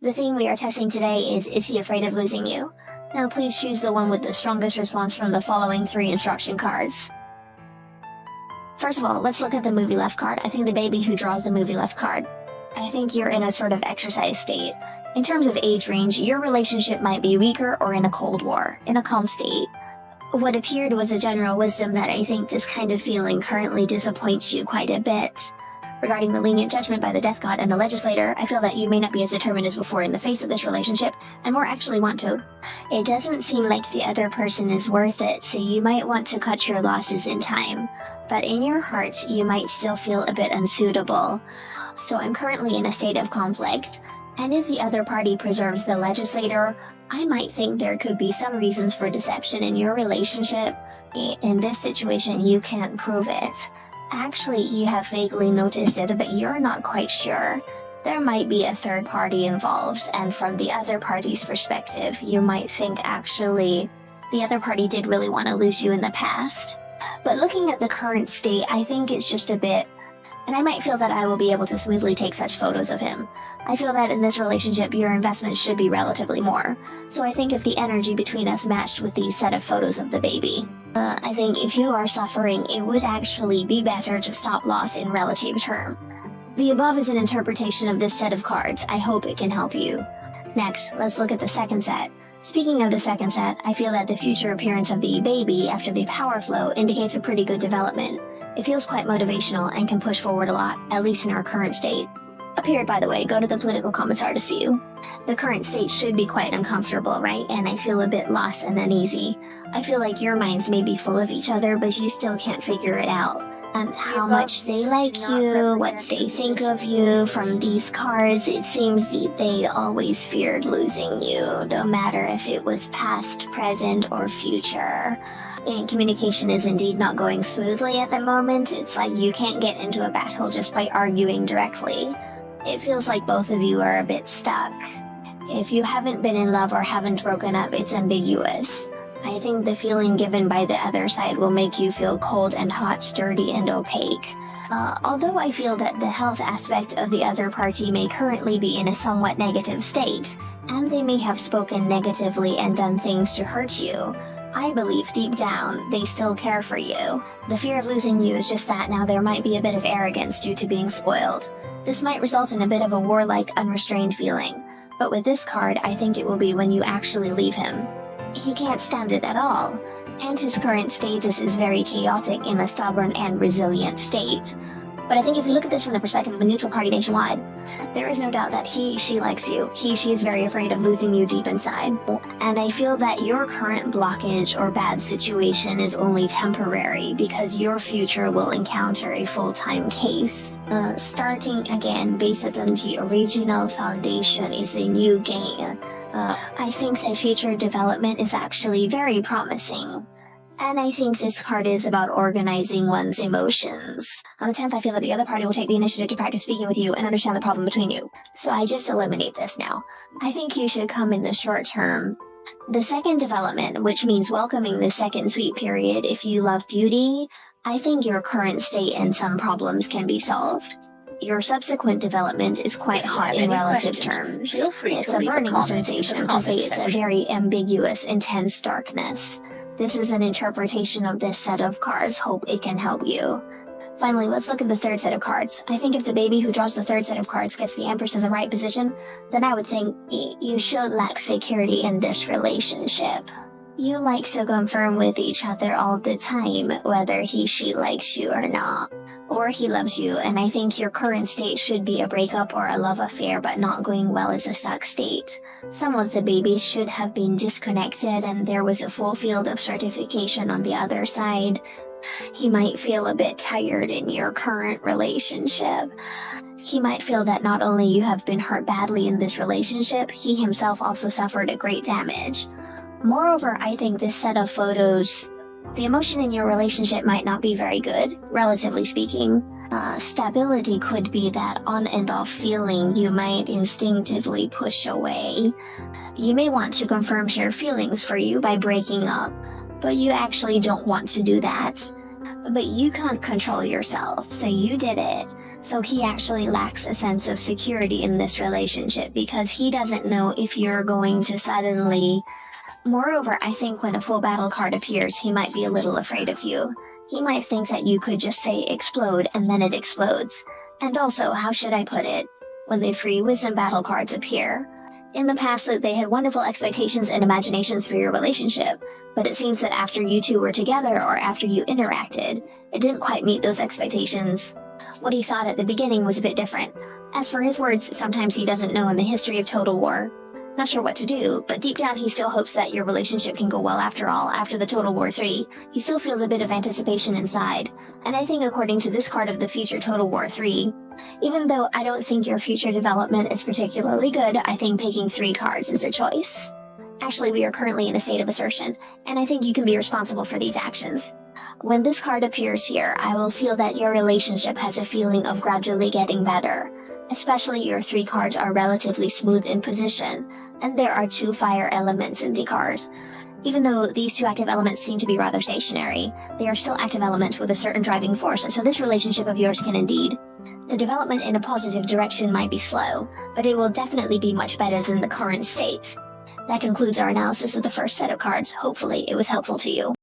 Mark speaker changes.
Speaker 1: The thing we are testing today is he afraid of losing you? Now please choose the one with the strongest response from the following 3 instruction cards. First of all, let's look at the movie left card. I think the baby who draws the movie left card. I think you're in a sort of exercise state. In terms of age range, your relationship might be weaker or in a cold war, in a calm state. What appeared was a general wisdom that I think this kind of feeling currently disappoints you quite a bit. Regarding the lenient judgment by the death god and the legislator, I feel that you may not be as determined as before in the face of this relationship, and more actually want to. It doesn't seem like the other person is worth it, so you might want to cut your losses in time. But in your heart, you might still feel a bit unsuitable. So I'm currently in a state of conflict, and if the other party preserves the legislator, I might think there could be some reasons for deception in your relationship. In this situation, you can't prove it. Actually, you have vaguely noticed it, but you're not quite sure. There might be a third party involved, and from the other party's perspective, you might think actually the other party did really want to lose you in the past. But looking at the current state, I think it's just a bit, and I might feel that I will be able to smoothly take such photos of him. I feel that in this relationship, your investment should be relatively more. So I think if the energy between us matched with these set of photos of the baby, I think if you are suffering, it would actually be better to stop loss in relative term. The above is an interpretation of this set of cards. I hope it can help you. Next, let's look at the second set. Speaking of the second set, I feel that the future appearance of the baby after the power flow indicates a pretty good development. It feels quite motivational and can push forward a lot, at least in our current state. Up here, by the way, go to the political commissar to see you. The current state should be quite uncomfortable, right? And I feel a bit lost and uneasy. I feel like your minds may be full of each other, but you still can't figure it out. And how much they like you, what they think of you. From these cards, it seems that they always feared losing you, no matter if it was past, present, or future. And communication is indeed not going smoothly at the moment. It's like you can't get into a battle just by arguing directly. It feels like both of you are a bit stuck. If you haven't been in love or haven't broken up, it's ambiguous. I think the feeling given by the other side will make you feel cold and hot, dirty and opaque. Although I feel that the health aspect of the other party may currently be in a somewhat negative state, and they may have spoken negatively and done things to hurt you, I believe deep down they still care for you. The fear of losing you is just that now there might be a bit of arrogance due to being spoiled. This might result in a bit of a warlike, unrestrained feeling, but with this card I think it will be when you actually leave him. He can't stand it at all, and his current status is very chaotic in a stubborn and resilient state. But I think if we look at this from the perspective of a neutral party nationwide, there is no doubt that she likes you. She is very afraid of losing you deep inside. And I feel that your current blockage or bad situation is only temporary because your future will encounter a full-time case. Starting again based on the original foundation is a new game. I think the future development is actually very promising. And I think this card is about organizing one's emotions. On the 10th, I feel that the other party will take the initiative to practice speaking with you and understand the problem between you. So I just eliminate this now. I think you should come in the short term. The second development, which means welcoming the second sweet period if you love beauty, I think your current state and some problems can be solved. Your subsequent development is quite hot in relative terms. It's a burning sensation to say it's a very ambiguous, intense darkness. This is an interpretation of this set of cards. Hope it can help you. Finally, let's look at the third set of cards. I think if the baby who draws the third set of cards gets the Empress in the right position, then I would think you should lack security in this relationship. You like to confirm with each other all the time whether she likes you or not. Or he loves you, and I think your current state should be a breakup or a love affair, but not going well is a suck state. Some of the babies should have been disconnected and there was a full field of certification on the other side. He might feel a bit tired in your current relationship. He might feel that not only you have been hurt badly in this relationship, he himself also suffered a great damage. Moreover, I think this set of photos, the emotion in your relationship might not be very good, relatively speaking. Stability could be that on and off feeling you might instinctively push away. You may want to confirm your feelings for you by breaking up, but you actually don't want to do that. But you can't control yourself, so you did it. So he actually lacks a sense of security in this relationship because he doesn't know if you're going to suddenly... Moreover, I think when a full battle card appears, he might be a little afraid of you. He might think that you could just say explode and then it explodes. And also, how should I put it? When the free wisdom battle cards appear, in the past that they had wonderful expectations and imaginations for your relationship, but it seems that after you two were together or after you interacted, it didn't quite meet those expectations. What he thought at the beginning was a bit different. As for his words, sometimes he doesn't know in the history of Total War. Not sure what to do, but deep down he still hopes that your relationship can go well after all. After the Total War 3, he still feels a bit of anticipation inside. And I think according to this card of the future Total War 3, even though I don't think your future development is particularly good, I think picking 3 cards is a choice. Actually, we are currently in a state of assertion, and I think you can be responsible for these actions. When this card appears here, I will feel that your relationship has a feeling of gradually getting better. Especially your 3 cards are relatively smooth in position, and there are 2 fire elements in the card. Even though these 2 active elements seem to be rather stationary, they are still active elements with a certain driving force, so this relationship of yours can indeed. The development in a positive direction might be slow, but it will definitely be much better than the current state. That concludes our analysis of the first set of cards. Hopefully, it was helpful to you.